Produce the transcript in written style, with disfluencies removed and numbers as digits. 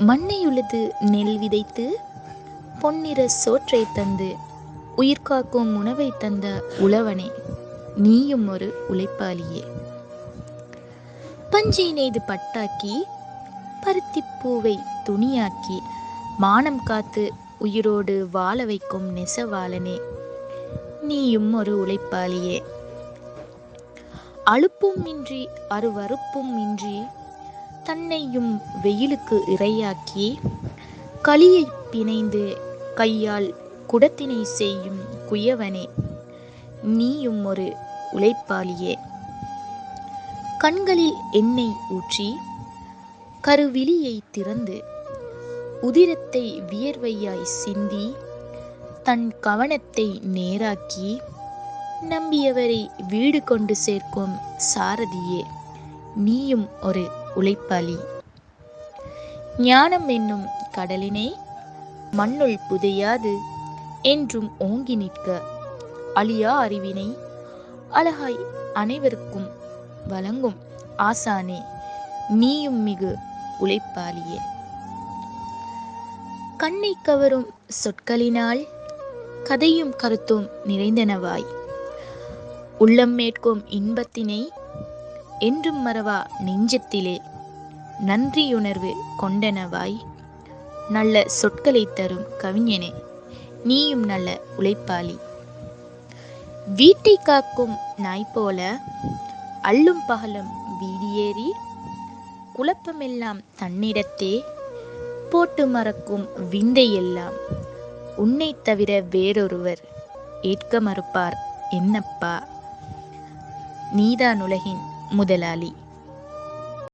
மண்ணையுழுது நெல் விதைத்து பொன்னிற சோற்றை தந்து உயிர்காக்கும் உணவை தந்த உழவனே, நீயும் ஒரு உழைப்பாளியே. பஞ்சை நெய்து பட்டாக்கி பருத்திப்பூவை துணியாக்கி மானம் காத்து உயிரோடு வாழ வைக்கும் நெசவாளனே, நீயும் ஒரு உழைப்பாளியே. அலுப்பும் இன்றி அருவருப்பும் இன்றி தன்னையும் வெயிலுக்கு இரையாக்கி களியை பிணைந்து கையால் குடத்தினை செய்யும் குயவனே, நீயும் ஒரு உழைப்பாளியே. கண்களில் எண்ணெய் ஊற்றி கருவிழியை திறந்து உதிரத்தை வியர்வையாய் சிந்தி தன் கவனத்தை நேராக்கி நம்பியவரை வீடு கொண்டு சேர்க்கும் சாரதியே, நீயும் ஒரு உழைப்பாளி. ஞானம் என்னும் கடலினை மண்ணுள் புதையாது என்றும் ஓங்கி நிற்க அழியா அறிவினை அழகாய் அனைவருக்கும் வழங்கும் ஆசானே, நீயும் மிகு உழைப்பாளியே. கண்ணை கவரும் சொற்களினால் கதையும் கருத்தும் நிறைந்தனவாய் உள்ளம் மேற்கும் இன்பத்தினை என்றும் மறவா நெஞ்சத்திலே நன்றியுணர்வு கொண்டனவாய் நல்ல சொற்களை தரும் கவிஞனே, நீயும் நல்ல உழைப்பாளி. வீட்டை காக்கும் நாய் போல அல்லும் பகலும் வீதியேறி குழப்பமெல்லாம் தன்னிடத்தே போட்டு மறக்கும் விந்தையெல்லாம் உன்னை தவிர வேறொருவர் ஏற்க மறுப்பார் என்னப்பா? நீதான் உலகின் முதலாளி.